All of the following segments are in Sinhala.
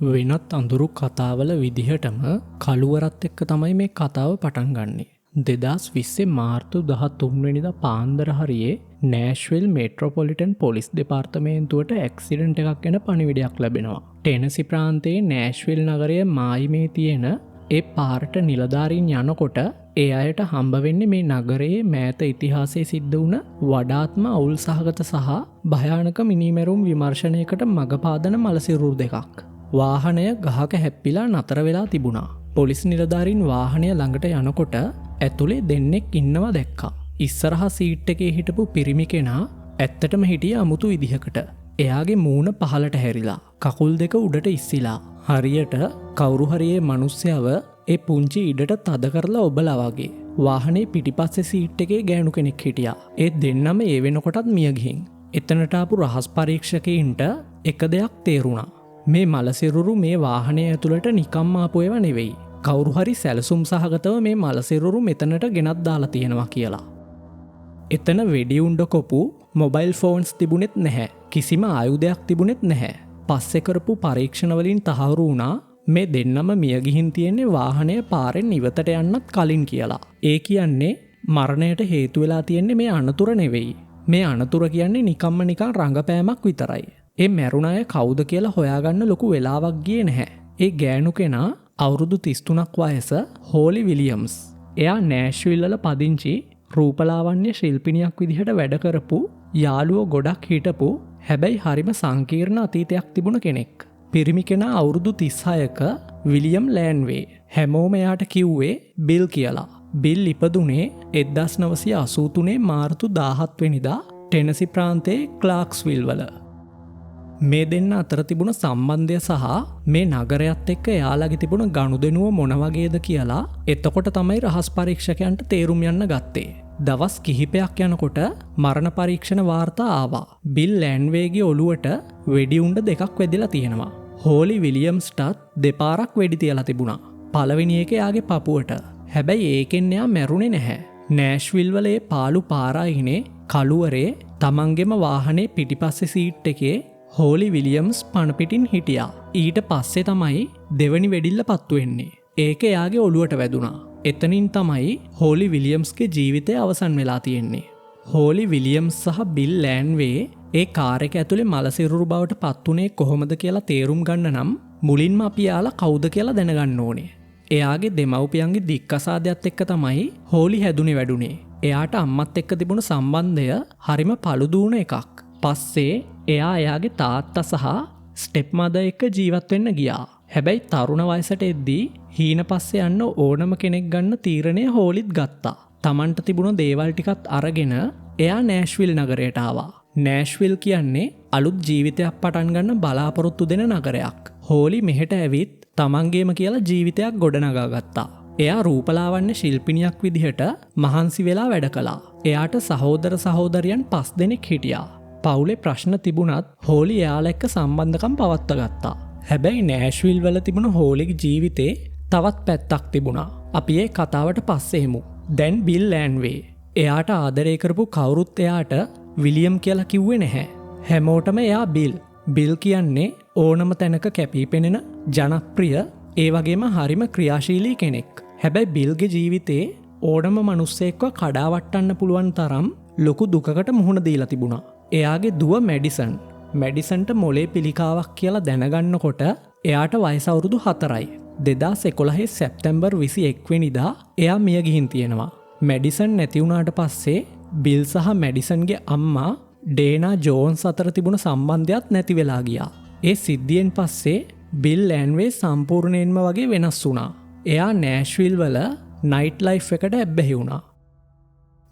වෙනත් අඳුරු කතාවල විදිහටම කළුවරත් එක්ක තමයි මේ කතාව පටන් ගන්නේ. 2020 මාර්තු 13 වෙනිදා පාන්දර හරියේ නෑෂ්විල් මෙට්‍රොපොලිටන් පොලිස් දෙපාර්තමේන්තුවට ඇක්සිඩන්ට් එකක් ගැන පණිවිඩයක් ලැබෙනවා. ටෙනසි ප්‍රාන්තයේ නෑෂ්විල් නගරය මායිමේ තියෙන ඒ පාරට නිලධාරීන් යනකොට ඒ අයට හම්බ වෙන්නේ මේ නගරයේ මෑත ඉතිහාසයේ සිද්ධ වුණ වඩාත්ම අවුල් සහගත සහ භයානක මිනිමැරුම් විමර්ශනයකට මඟ පාදන මලසිරුරු දෙකක්. වාහනය ගහක හැප්පිලා නතර වෙලා තිබුණා. පොලිස් නිලධාරීන් වාහනය ළඟට යනකොට ඇතුලේ දෙන්නෙක් ඉන්නවා දැක්කා. ඉස්සරහා සීට් එකේ හිටපු පිරිමි කෙනා ඇත්තටම හිටියේ අමුතු විදිහකට. එයාගේ මූණ පහළට හැරිලා, කකුල් දෙක උඩට ඉස්සිලා. හරියට කවුරු හරියේ මිනිස්සයව ඒ පුංචි ඉඩට තද කරලා ඔබලා වගේ. වාහනේ පිටිපස්සේ සීට් එකේ ගෑනු කෙනෙක් හිටියා. ඒ දෙන්නම ඒ වෙනකොටත් මිය ගිහින්. එතනට ආපු රහස් පරීක්ෂකයින්ට එක දෙයක් තේරුණා. මේ මලසිරුරු මේ වාහනය ඇතුළට නිකම්ම ආපු ඒවා නෙවෙයි. කවුරු හරි සැලසුම් සහගතව මේ මලසිරුරු මෙතනට ගෙනත් දාලා තියෙනවා කියලා. එතන වෙඩි උණ්ඩ කොපු මොබයිල් ෆෝන්ස් තිබුණෙත් නැහැ. කිසිම ආයුධයක් තිබුණෙත් නැහැ. පස්සේ කරපු පරීක්ෂණ වලින් තහවුරු වුණා මේ දෙන්නම මිය ගිහින් තියෙන්නේ වාහනය පාරෙන් ඉවතට යන්නත් කලින් කියලා. ඒ කියන්නේ මරණයට හේතු වෙලා තියෙන්නේ මේ අනතුර නෙවෙයි. මේ අනතුර කියන්නේ නිකම්ම නිකන් රංගපෑමක් විතරයි. ඒ මැරුණ අය කවුද කියලා හොයාගන්න ලොකු වෙලාවක් ගියේ නැහැ. ඒ ගෑනු කෙනා අවුරුදු 33ක් වයස හෝලි විලියම්ස්. එයා නෑෂ්විල් වල පදිංචි රූපලාවන්‍ය ශිල්පිනියක් විදිහට වැඩ කරපු යාළුවෝ ගොඩක් හිටපු හැබැයි හරිම සංකීර්ණ අතීතයක් තිබුණ කෙනෙක්. පිරිමි කෙනා අවුරුදු 36ක විලියම් ලෑන්වේ. හැමෝම එයාට කිව්වේ බිල් කියලා. බිල් ඉපදුනේ 1983 මාර්තු 17 වෙනිදා ටෙනසි ප්‍රාන්තයේ ක්ලාක්ස්විල් වල. මේ දෙන්න අතර තිබුණ සම්බන්ධය සහ මේ නගරයත් එක්ක එයාලගේ තිබුණ ගනුදෙනුව මොන වගේද කියලා එතකොට තමයි රහස් පරීක්ෂකයන්ට තේරුම් යන්න ගත්තේ. දවස් කිහිපයක් යනකොට මරණ පරීක්ෂණ වාර්තා ආවා. බිල් ලෑන්වේගේ ඔළුවට වෙඩි උණ්ඩ දෙකක් වැදිලා තියෙනවා. හෝලි විලියම්ස්ටත් දෙපාරක් වෙඩි තියලා තිබුණා. පළවෙනි එක එයාගේ පපුවට. හැබැයි ඒකෙන් එයා මැරුණේ නැහැ. නෑෂ්විල් වල ඒ පාළු පාරායිනේ කළුවරේ තමන්ගෙම වාහනේ පිටිපස්සේ සීට් එකේ හෝලි විලියම්ස් පණපිටින් හිටියා. ඊට පස්සේ තමයි දෙවනි වෙඩිල්ල පත්තු වෙන්නේ. ඒක එයාගේ ඔළුවට වැදුනා. එතනින් තමයි හෝලි විලියම්ස්ගේ ජීවිතය අවසන් වෙලා තියෙන්නේ. හෝලි විලියම්ස් සහ බිල් ලෑන්වේ ඒ කාර් එක ඇතුලේ මලසිරුරු බවට පත්ුනේ කොහොමද කියලා තේරුම් ගන්න නම් මුලින්ම අපි යාලා කවුද කියලා දැනගන්න ඕනේ. එයාගේ දෙමව්පියන්ගේ දික්කසාදයත් එක්ක තමයි හෝලි හැදුනේ වැඩුනේ. එයාට අම්මත් එක්ක තිබුණ සම්බන්ධය හරිම පළුදූණ එකක්. පස්සේ එයා එයාගේ තාත්තා සහ ස්ටෙප් මදර් එක්ක ජීවත් වෙන්න ගියා. හැබැයි තරුණ වයසට එද්දී හීන පස්සේ යන්න ඕනම කෙනෙක් ගන්න තීරණය හෝලිත් ගත්තා. Tamanට තිබුණ දේවල් ටිකත් අරගෙන එයා නෑෂ්විල් නගරයට ආවා. නෑෂ්විල් කියන්නේ අලුත් ජීවිතයක් පටන් ගන්න බලාපොරොත්තු දෙන නගරයක්. හෝලි මෙහෙට ඇවිත් තමන්ගේම කියලා ජීවිතයක් ගොඩනගා ගත්තා. එයා රූපලාවන්‍ය ශිල්පිනියක් විදිහට මහන්සි වෙලා වැඩ කළා. එයාට සහෝදර සහෝදරියන් 5 දෙනෙක් හිටියා. පවුලේ ප්‍රශ්න තිබුණත් හෝලි එයාලා එක්ක සම්බන්ධකම් පවත්වා ගත්තා. හැබැයි නෑෂ්විල් වල තිබුණ හෝලිගේ ජීවිතේ තවත් පැත්තක් තිබුණා. අපි ඒ කතාවට පස්සේ එමු. දැන් බිල් ලෑන්වේ. එයාට ආදරය කරපු කවුරුත් එයාට විලියම් කියලා කිව්වේ නැහැ. හැමෝටම එයා බිල්. බිල් කියන්නේ ඕනම තැනක කැපී පෙනෙන ජනප්‍රිය ඒ වගේම හරිම ක්‍රියාශීලී කෙනෙක්. හැබැයි බිල්ගේ ජීවිතේ ඕනම මිනිස්සෙක්ව කඩාවට්ටන්න පුළුවන් තරම් ලොකු දුකකට මුහුණ දීලා තිබුණා. එයාගේ දුව මැඩිසන්ට මොලේ පිළිකාවක් කියලා දැනගන්නකොට එයාට වයස අවුරුදු 4යි. 2011 සැප්තැම්බර් 21 වෙනිදා එයා මිය ගිහින් තියෙනවා. මැඩිසන් නැති වුණාට පස්සේ බිල් සහ මැඩිසන්ගේ අම්මා ඩේනා ජෝන්ස් අතර තිබුණ සම්බන්ධයත් නැති වෙලා ගියා. ඒ සිද්ධියෙන් පස්සේ බිල් ලෑන්වේ සම්පූර්ණයෙන්ම වගේ වෙනස් වුණා. එයා නෑෂ්විල් වල නයිට් ලයිෆ් එකට ඇබ්බැහි වුණා.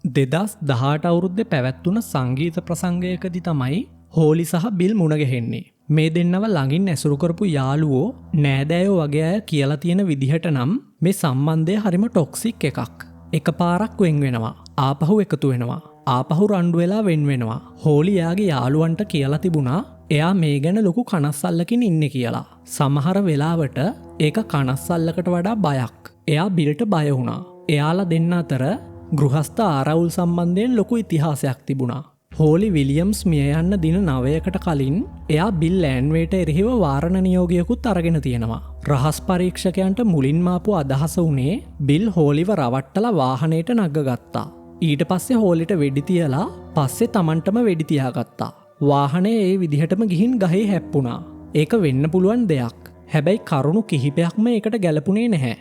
2018 අවුරුද්දේ පැවැත්වුණ සංගීත ප්‍රසංගයකදී තමයි හෝලි සහ බිල් මුණ ගැහෙන්නේ. මේ දෙන්නව ළඟින් ඇසුරු කරපු යාළුවෝ නෑදෑයෝ වගේ අය කියලා තියෙන විදිහට නම් මේ සම්බන්ධය හරිම ටොක්සික් එකක්. එකපාරක් වෙන් වෙනවා. ආපහු එකතු වෙනවා. ආපහු රණ්ඩු වෙලා වෙන් වෙනවා. හෝලි එයාගේ යාළුවන්ට කියලා තිබුණා එයා මේ ගැන ලොකු කනස්සල්ලකින් ඉන්නේ කියලා. සමහර වෙලාවට ඒක කනස්සල්ලකට වඩා බයක්. එයා බිල්ට බය වුණා. එයාලා දෙන්න අතර ගෘහස්ත ආරවුල් සම්බන්ධයෙන් ලොකු ඉතිහාසයක් තිබුණා. හෝලි විලියම්ස් මිය යන්න දින 9කට කලින් එයා බිල් ලෑන්වේට එරෙහිව වාරණ නියෝගයකුත් අරගෙන තියෙනවා. රහස් පරීක්ෂකයන්ට මුලින්ම ආපු අදහස වුණේ බිල් හෝලිව රවට්ටලා වාහනයට නගගත්තා. ඊට පස්සේ හෝලිට වෙඩි තියලා පස්සේ Tamanටම වෙඩි තියාගත්තා. වාහනේ ඒ විදිහටම ගිහින් ගහේ හැප්පුණා. ඒක වෙන්න පුළුවන් දෙයක්. හැබැයි කරුණු කිහිපයක්ම ඒකට ගැලපුණේ නැහැ.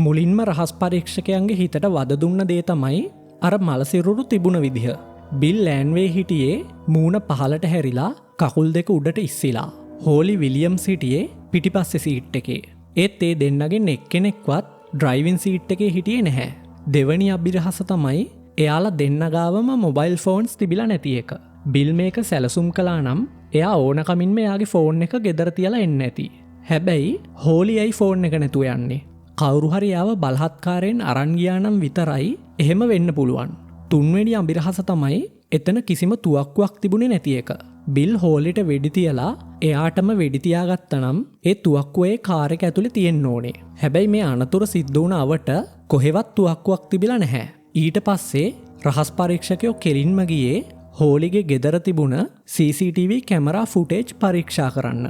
මුලින්ම රහස් පරීක්ෂකයන්ගේ හිතට වද දුන්න දේ තමයි අර මලසිරුරු තිබුණ විදිහ. බිල් ලෑන්වේ හිටියේ මූණ පහලට හැරිලා කකුල් දෙක උඩට ඉස්සිලා. හෝලි විලියම්ස් හිටියේ පිටිපස්සේ සීට් එකේ. ඒත් ඒ දෙන්නගෙන් එක්කෙනෙක්වත් ඩ්‍රයිවිං සීට් එකේ හිටියේ නැහැ. දෙවනි අභිරහස තමයි එයාලා දෙන්න ගාවම මොබයිල් ෆෝන්ස් තිබිලා නැති එක. බිල් මේක සැලසුම් කළා නම් එයා ඕනකමින්ම එයාගේ ෆෝන් එක ගෙදර තියලා එන්න ඇති. හැබැයි හෝලි ඇයි ෆෝන් එක නැතුව යන්නේ? කවුරු හරි යාව බලහත්කාරයෙන් අරන් ගියා නම් විතරයි එහෙම වෙන්න පුළුවන්. තුන්වෙනි අභිරහස තමයි එතන කිසිම තුවක්කුවක් තිබුණේ නැති එක. බිල් හෝලිට වෙඩි තියලා එයාටම වෙඩි තියාගත්තනම් ඒ තුවක්කුවේ කාර් එක ඇතුලේ තියෙන්න ඕනේ. හැබැයි මේ අනතුර සිද්ධ වුණ අවට කොහෙවත් තුවක්කුවක් තිබිලා නැහැ. ඊට පස්සේ රහස් පරීක්ෂකයෝ කෙලින්ම ගියේ හෝලිගේ ගෙදර තිබුණ CCTV කැමරා ෆුටේජ් පරීක්ෂා කරන්න.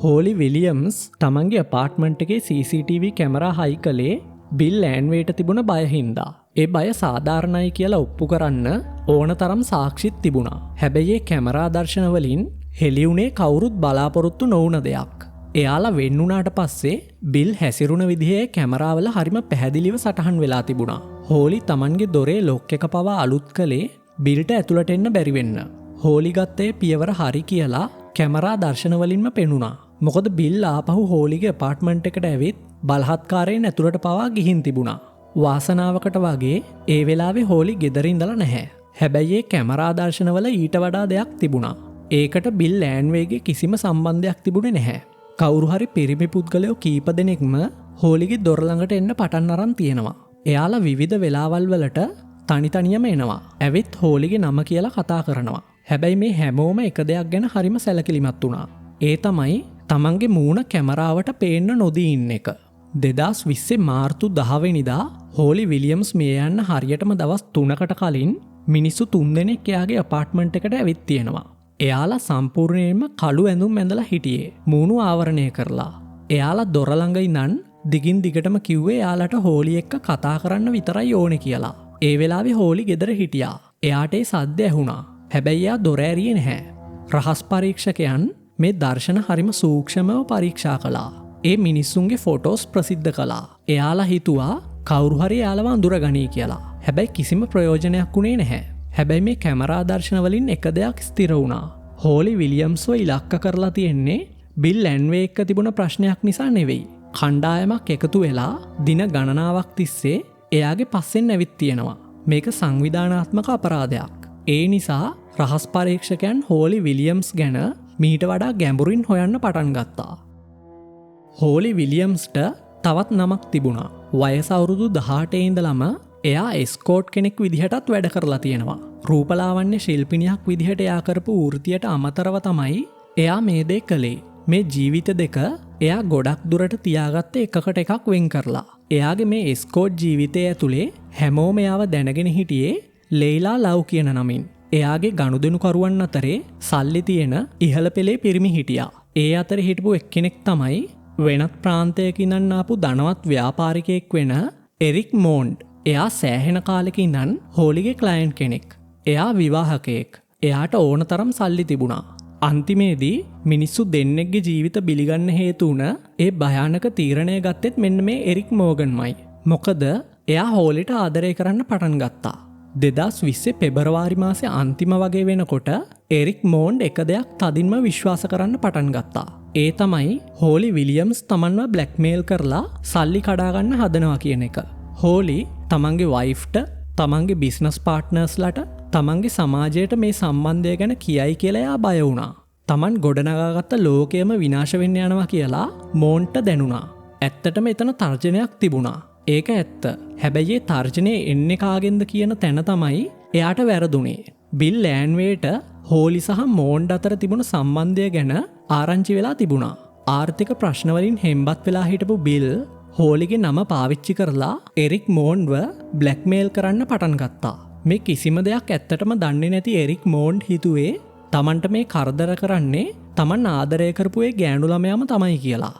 හෝලි විලියම්ස් තමන්ගේ අපාර්ට්මන්ට් එකේ CCTV කැමරා හයි කළේ බිල් ලෑන්වේට තිබුණ බය හින්දා. ඒ බය සාධාරණයි කියලා ඔප්පු කරන්න ඕන තරම් සාක්ෂිත් තිබුණා. හැබැයි ඒ කැමරා දර්ශන වලින් හෙළියුනේ කවුරුත් බලාපොරොත්තු නොවුන දෙයක්. එයාලා වෙන්නුනාට පස්සේ බිල් හැසිරුණ විදිහේ කැමරාවල හරිම පැහැදිලිව සටහන් වෙලා තිබුණා. හෝලි තමන්ගේ දොරේ ලොක් එක පවා අලුත් කළේ බිල්ට ඇතුළට එන්න බැරි වෙන්න. හෝලි ගත්තේ පියවර හරි කියලා කැමරා දර්ශන වලින්ම පෙනුණා. මොකද බිල් ආපහු හෝලිගේ අපාර්ට්මන්ට් එකට ඇවිත් බලහත්කාරයෙන් ඇතුළට පවා ගිහින් තිබුණා. වාසනාවකට වගේ ඒ වෙලාවේ හෝලි ගෙදර ඉඳලා නැහැ. හැබැයි ඒ කැමරා දර්ශනවල ඊට වඩා දෙයක් තිබුණා. ඒකට බිල් ලෑන්වේගේ කිසිම සම්බන්ධයක් තිබුණේ නැහැ. කවුරු හරි පිරිමි පුද්ගලයෝ කීප දෙනෙක්ම හෝලිගේ දොර ළඟට එන්න පටන් අරන් තියෙනවා. එයාලා විවිධ වෙලාවල් වලට තනි තනියම එනවා. ඇවිත් හෝලිගේ නම කියලා කතා කරනවා. හැබැයි මේ හැමෝම එක දෙයක් ගැන හරිම සැලකිලිමත් වුණා. ඒ තමයි තමන්ගේ මූණ කැමරාවට පේන්න නොදී ඉන්න එක. 2020 මාර්තු 10 වෙනිදා හෝලි විලියම්ස් මිය යන්න හරියටම දවස් 3කට කලින් මිනිස්සු 3 දෙනෙක් එයාගේ අපාර්ට්මන්ට් එකට ඇවිත් තියෙනවා. එයාලා සම්පූර්ණයෙන්ම කළු ඇඳුම් ඇඳලා හිටියේ. මූණු ආවරණය කරලා. එයාලා දොර ළඟ ඉඳන් දිගින් දිගටම කිව්වේ එයාලට හෝලි එක්ක කතා කරන්න විතරයි ඕනේ කියලා. ඒ වෙලාවේ හෝලි ගෙදර හිටියා. එයාට ඒ සද්ද ඇහුණා. හැබැයි එයා දොර ඇරියේ නැහැ. රහස් පරීක්ෂකයන් මේ දර්ශන හරිම සූක්ෂමව පරීක්ෂා කළා. ඒ මිනිස්සුන්ගේ ෆොටෝස් ප්‍රසිද්ධ කළා. එයාලා හිතුවා කවුරු හරි එයාලව අඳුරගනී කියලා. හැබැයි කිසිම ප්‍රයෝජනයක් වුණේ නැහැ. හැබැයි මේ කැමරා දර්ශන වලින් එක දෙයක් ස්ථිර වුණා. හෝලි විලියම්ස්ව ඉලක්ක කරලා තියෙන්නේ බිල් ලෑන්වේ එක්ක තිබුණ ප්‍රශ්නයක් නිසා නෙවෙයි. කණ්ඩායමක් එකතු වෙලා දින ගණනාවක් තිස්සේ එයාගේ පස්සෙන් ඇවිත් තියෙනවා. මේක සංවිධානාත්මක අපරාධයක්. ඒ නිසා රහස් පරීක්ෂකයන් හෝලි විලියම්ස් ගැන මීට වඩා ගැඹුරින් හොයන්න පටන් ගත්තා. හෝලි විලියම්ස්ට තවත් නමක් තිබුණා. වයස අවුරුදු 18 ඉඳලම එයා එස්කෝට් කෙනෙක් විදිහටත් වැඩ කරලා තියෙනවා. රූපලාවන්‍ය ශිල්පිනියක් විදිහට එයා කරපු වෘත්තියට අමතරව තමයි එයා මේ දේ කළේ. මේ ජීවිත දෙක එයා ගොඩක් දුරට තියාගත්තේ එකකට එකක් වෙන් කරලා. එයාගේ මේ එස්කෝට් ජීවිතය ඇතුලේ හැමෝම එයාව දැනගෙන හිටියේ ලෙයිලා ලව් කියන නමින්. එයාගේ ගනුදෙනුකරුවන් අතරේ සල්ලි තියෙන ඉහළ පෙළේ පිරිමි හිටියා. ඒ අතර හිටපු එක්කෙනෙක් තමයි වෙනත් ප්‍රාන්තයක ඉඳන් ආපු ධනවත් ව්‍යාපාරිකයෙක් වෙන එරික් මෝන්ඩ්. එයා සෑහෙන කාලෙක ඉඳන් හෝලිගේ ක්ලයන්ට් කෙනෙක්. එයා විවාහකයෙක්. එයාට ඕන තරම් සල්ලි තිබුණා. අන්තිමේදී මිනිස්සු දෙන්නෙක්ගේ ජීවිත බිලිගන්න හේතු වුණ ඒ භයානක තීරණය ගත්තෙත් මෙන්න මේ එරික් මෝගන්මයි. මොකද එයා හෝලිට ආදරය කරන්න පටන් ගත්තා. 2020 පෙබරවාරි මාසේ අන්තිම වගේ වෙනකොට එරික් මෝන්ඩ් එක දෙයක් තදින්ම විශ්වාස කරන්න පටන් ගත්තා. ඒ තමයි හෝලි විලියම්ස් තමන්ව බ්ලැක්මේල් කරලා සල්ලි කඩාගන්න හදනවා කියන එක. හෝලි තමන්ගේ වයිෆ්ට, තමන්ගේ බිස්නස් පාර්ට්නර්ස්ලට, තමන්ගේ සමාජයට මේ සම්බන්ධය ගැන කියයි කියලා එයා බය වුණා. තමන් ගොඩනගාගත්ත ලෝකයම විනාශ වෙන්න යනවා කියලා මෝන්ට දැනුණා. ඇත්තටම එතන තර්ජනයක් තිබුණා. ඒක ඇත්ත. හැබැයි ඒ තර්ජනය එන්නේ කාගෙන්ද කියන තැන තමයි එයාට වැරදුනේ. බිල් ලෑන්වේට හෝලි සහ මෝන්ඩ් අතර තිබුණ සම්බන්ධය ගැන ආරංචි වෙලා තිබුණා. ආර්ථික ප්‍රශ්නවලින් හෙම්බත් වෙලා හිටපු බිල් හෝලිගේ නම පාවිච්චි කරලා එරික් මෝන්ඩ්ව බ්ලැක්මේල් කරන්න පටන් ගත්තා. මේ කිසිම දෙයක් ඇත්තටම දන්නේ නැති එරික් මෝන්ඩ් හිතුවේ තමන්ට මේ කරදර කරන්නේ තමන් ආදරය කරපුේ ගෑනු ළමයාම තමයි කියලා.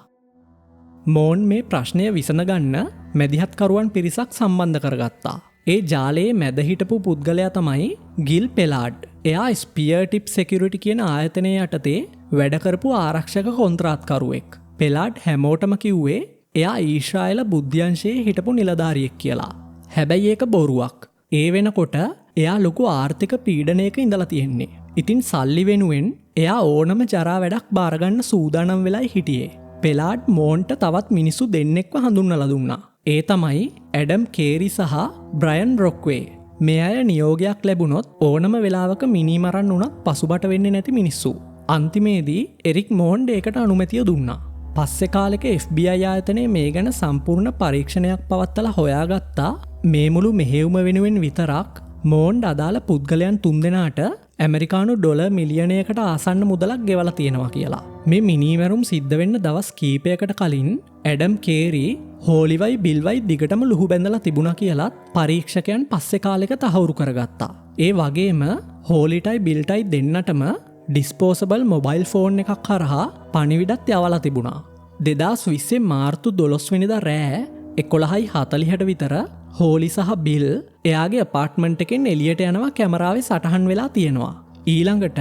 මෝන්ඩ් මේ ප්‍රශ්නය විසඳගන්න මැදිහත්කරුවන් පිරිසක් සම්බන්ධ කරගත්තා. ඒ ජාලයේ මැද හිටපු පුද්ගලයා තමයි ගිල් පෙලාඩ්. එයා ස්පියර් ටිප් සෙකියුරිටි කියන ආයතනය යටතේ වැඩ කරපු ආරක්ෂක කොන්ත්‍රාත්කරුවෙක්. පෙලාඩ් හැමෝටම කිව්වේ එයා ඊශ්‍රායල බුද්ධ්‍යංශයේ හිටපු නිලධාරියෙක් කියලා. හැබැයි ඒක බොරුවක්. ඒ වෙනකොට එයා ලොකු ආර්ථික පීඩනයක ඉඳලා තියෙන්නේ. ඉතින් සල්ලි වෙනුවෙන් එයා ඕනම ජරා වැඩක් බාරගන්න සූදානම් වෙලා හිටියේ. පෙලාඩ් මෝන්ට තවත් මිනිස්සු දෙන්නෙක්ව හඳුන්වලා දුන්නා. ඒ තමයි ඇඩම් කේරි සහ බ්‍රයන් රොක්වේ. මේ අය නියෝගයක් ලැබුණොත් ඕනම වෙලාවක මිනිමරන්න උනත් පසුබට වෙන්නේ නැති මිනිස්සු. අන්තිමේදී එරික් මෝන්ඩ් ඒකට අනුමැතිය දුන්නා. පස්සේ කාලෙක FBI ආයතනයේ මේ ගැන සම්පූර්ණ පරීක්ෂණයක් පවත්වලා හොයාගත්තා මේ මුළු මෙහෙයුම වෙනුවෙන් විතරක් මෝන්ඩ් අදාළ පුද්ගලයන් 3 දෙනාට ඇමරිකානු ඩොලර් මිලියනයකට ආසන්න මුදලක් ගෙවලා තියෙනවා කියලා. මේ මිනිමැරුම් සිද්ධ වෙන්න දවස් කීපයකට කලින් ඇඩම් කේරි හෝලිවයි බිල්වයි දිගටම ලුහු බැඳලා තිබුණා කියලත් පරීක්ෂකයන් පස්සේ කාලෙක තහවුරු කරගත්තා. ඒ වගේම හෝලිටයි බිල්ටයි දෙන්නටම ඩිස්පෝසබල් මොබයිල් ෆෝන් එකක් කරහා පණිවිඩත් යවලා තිබුණා. 2020 මාර්තු 12 වෙනිදා රෑ 11:40ට විතර හෝලි සහ බිල් එයාගේ අපාර්ට්මන්ට් එකෙන් එළියට යනවා කැමරාවේ සටහන් වෙලා තියෙනවා. ඊළඟට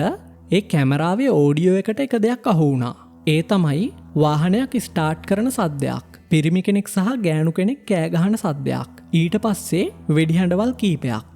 ඒ කැමරාවේ ඕඩියෝ එකට එක දෙයක් අහු වුණා. ඒ තමයි වාහනයක් ස්ටාර්ට් කරන සද්දයක්. පිරිමි කෙනෙක් සහ ගෑනු කෙනෙක් කෑ ගහන සද්දයක්. ඊට පස්සේ වෙඩිහඬවල් කීපයක්.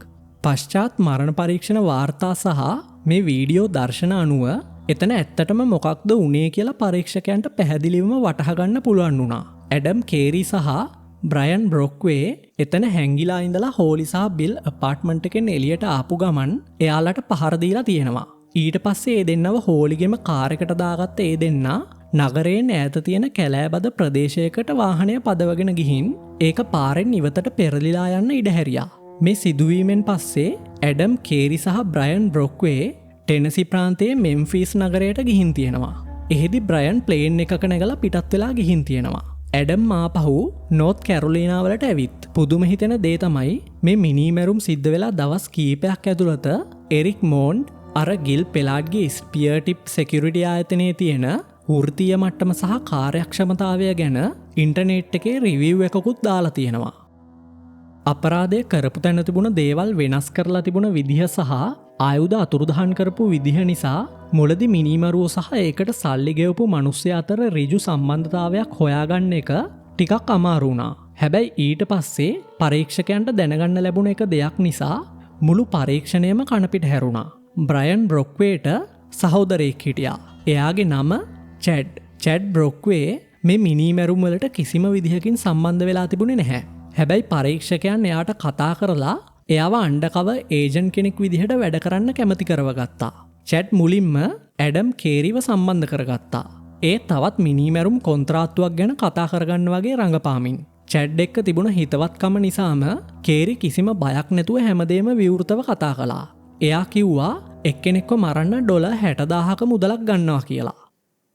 පශ්චාත් මරණ පරීක්ෂණ වාර්තා සහ මේ වීඩියෝ දර්ශන අනුව එතන ඇත්තටම මොකක්ද වුණේ කියලා පරීක්ෂකයන්ට පැහැදිලිවම වටහා ගන්න පුළුවන් වුණා. ඇඩම් කේරි සහ බ්‍රයන් බ්‍රොක්වේ එතන හැංගිලා ඉඳලා හෝලි සහ බිල් අපාර්ට්මන්ට් එකෙන් එළියට ආපු ගමන් එයාලට පහර දීලා තියෙනවා. ඊට පස්සේ ඒ දෙන්නව හෝලිගෙම කාර් එකට දාගත්ත ඒ දෙන්නා නගරයෙන් ඈත තියෙන කැලෑබද ප්‍රදේශයකට වාහනය පදවගෙන ගිහින් ඒක පාරෙන් ඉවතට පෙරලිලා යන්න ඉඩ හැරියා. මේ සිදුවීමෙන් පස්සේ ඇඩම් කේරි සහ බ්‍රයන් බ්‍රොක්වේ ටෙනසි ප්‍රාන්තයේ මෙම්ෆිස් නගරයට ගිහින් තියෙනවා. එහෙදි බ්‍රයන් ප්ලේන් එකක නැගලා පිටත් වෙලා ගිහින් තියෙනවා. ඇඩම් ආපහු නෝත් කැරොලීනා වලට ඇවිත් පුදුම හිතෙන දේ තමයි මේ මිනිමැරුම් සිද්ධ වෙලා දවස් කීපයක් ඇතුළත එරික් මෝන්ඩ් අර ගිල් පෙලාඩ්ගේ ස්පියර් ටිප් සෙකියුරිටි ආයතනයේ තියෙන වෘත්තීය මට්ටම සහ කාර්යක්ෂමතාවය ගැන ඉන්ටර්නෙට් එකේ රිවිව් එකකුත් දාලා තියෙනවා. අපරාධය කරපු තැන තිබුණ දේවල් වෙනස් කරලා තිබුණ විදිහ සහ ආයුධ අතුරුදහන් කරපු විදිහ නිසා මුලදි මිනිමරුව සහ ඒකට සල්ලි ගෙවපු මිනිස්සු අතර ඍජු සම්බන්ධතාවයක් හොයාගන්න එක ටිකක් අමාරු වුණා. හැබැයි ඊට පස්සේ පරීක්ෂකයන්ට දැනගන්න ලැබුණ එක දෙයක් නිසා මුළු පරීක්ෂණයම කණපිට හැරුණා. බ්‍රයන් බ්‍රොක්වේට සහෝදරයෙක් හිටියා. එයාගේ නම චැඩ් බ්‍රොක්වේ මේ මිනිමැරුම් වලට කිසිම විදිහකින් සම්බන්ධ වෙලා තිබුණේ නැහැ. හැබැයි පරීක්ෂකයන් එයාට කතා කරලා එයාව අන්ඩකව ඒජන්ට් කෙනෙක් විදිහට වැඩ කරන්න කැමති කරවගත්තා. චැඩ් මුලින්ම ඇඩම් කේරිව සම්බන්ධ කරගත්තා. ඒ තවත් මිනිමැරුම් කොන්ත්‍රාත්තුවක් ගැන කතා කරගන්න වගේ රඟපාමින්. චැඩ් එක්ක තිබුණ හිතවත්කම නිසාම කේරි කිසිම බයක් නැතුව හැමදේම විවෘතව කතා කළා. එයා කිව්වා එක්කෙනෙක්ව මරන්න ඩොලර් 60,000ක මුදලක් ගන්නවා කියලා.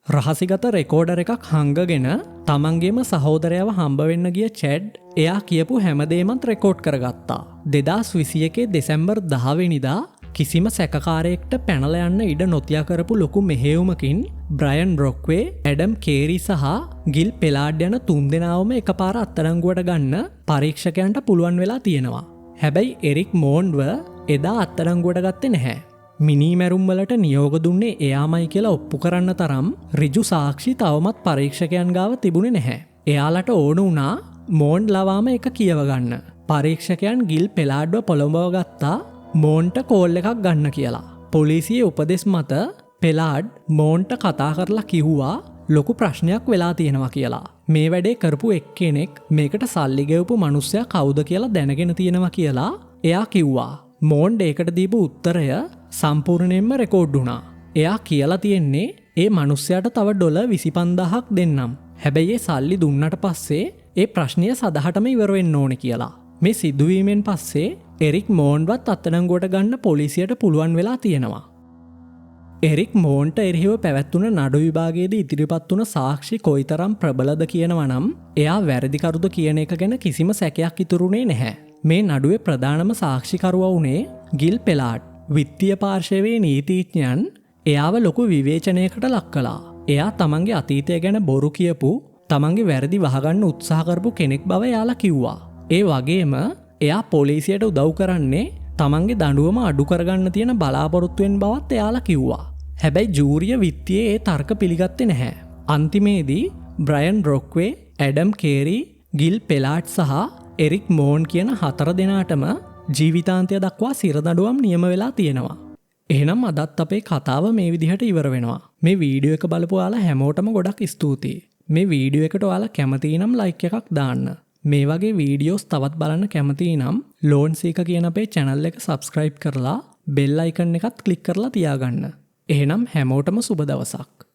රහසිගත රෙකෝඩර් එකක් හංගගෙන තමන්ගේම සහෝදරයව හම්බ වෙන්න ගිය චැඩ් එයා කියපු හැමදේමත් රෙකෝඩ් කරගත්තා. 2021 දෙසැම්බර් 10 වෙනිදා කිසිම සැකකාරයෙක්ට පැනලා යන්න ඉඩ නොතියා කරපු ලොකු මෙහෙයුමකින් බ්‍රයන් බ්‍රොක්වේ, ඇඩම් කේරි සහ ගිල් පෙලාඩ් යන 3 දෙනාවම එකපාර අත්අඩංගුවට ගන්න පරීක්ෂකයන්ට පුළුවන් වෙලා තියෙනවා. හැබැයි එරික් මෝන්ඩ්ව එදා අත්අඩංගුවට ගත්තේ නැහැ. මිනිමැරුම් වලට නියෝග දුන්නේ එයාමයි කියලා ඔප්පු කරන්න තරම් ඍජු සාක්ෂි තවමත් පරීක්ෂකයන් ගාව තිබුණේ නැහැ. එයාලට ඕන වුණා මෝන්ඩ් ලවාම එක කියව ගන්න. පරීක්ෂකයන් ගිල් පෙලාඩ්ව පොළඹව ගත්තා මෝන්ට කෝල් එකක් ගන්න කියලා. පොලිසියේ උපදෙස් මත පෙලාඩ් මෝන්ට කතා කරලා කිව්වා ලොකු ප්‍රශ්නයක් වෙලා තියෙනවා කියලා. මේ වැඩේ කරපු එක්කෙනෙක් මේකට සල්ලි ගෙවපු මිනිස්සයා කවුද කියලා දැනගෙන තියෙනවා කියලා එයා කිව්වා. මෝන්ඩ් ඒකට දීපු උත්තරය සම්පූර්ණයෙන්ම රෙකෝඩ් වුණා. එයා කියලා තියෙන්නේ ඒ මිනිස්සයාට තව ඩොලර් 25000ක් දෙන්නම්. හැබැයි ඒ සල්ලි දුන්නට පස්සේ ඒ ප්‍රශ්නය සදහටම ඉවර වෙන්න ඕනේ කියලා. මේ සිදුවීමෙන් පස්සේ එරික් මෝන්ඩ්වත් අත්අඩංගුවට ගන්න පොලිසියට පුළුවන් වෙලා තියෙනවා. එරික් මෝන්ට එරෙහිව පැවැත්වුණ නඩු විභාගයේදී ඉදිරිපත් වුණ සාක්ෂි කොයිතරම් ප්‍රබලද කියනවා නම් එයා වැරදිකරුද කියන එක ගැන කිසිම සැකයක් ඉතුරුනේ නැහැ. මේ නඩුවේ ප්‍රධානම සාක්ෂිකරුවා වුණේ ගිල් පෙලාට්. විත්තිය පාර්ශවයේ නීතිඥයන් එයාව ලොකු විවේචනයකට ලක් කළා. එයා තමන්ගේ අතීතය ගැන බොරු කියපු, තමන්ගේ වැරදි වහගන්න උත්සාහ කරපු කෙනෙක් බව එයාලා කිව්වා. ඒ වගේම එයා පොලිසියට උදව් කරන්නේ තමන්ගේ දඬුවම අඩු කරගන්න තියෙන බලාපොරොත්තුවෙන් බවත් එයාලා කිව්වා. හැබැයි ජූරිය විත්තියේ ඒ තර්ක පිළිගත්තේ නැහැ. අන්තිමේදී බ්‍රයන් රොක්වේ, ඇඩම් කේරි, ගිල් පෙලාට් සහ එරික් මෝන් කියන 4 දෙනාටම ජීවිතාන්තය දක්වා සිරදඬුවම් නියම වෙලා තියෙනවා. එහෙනම් අදත් අපේ කතාව මේ විදිහට ඉවර වෙනවා. මේ වීඩියෝ එක බලපු ඔයාලා හැමෝටම ගොඩක් ස්තුතියි. මේ වීඩියෝ එකට ඔයාලා කැමති නම් ලයික් එකක් දාන්න. මේ වගේ වීඩියෝස් තවත් බලන්න කැමති නම් ලෝන්සීක කියන අපේ channel එක subscribe කරලා bell icon එකත් click කරලා තියාගන්න. එහෙනම් හැමෝටම සුබ දවසක්.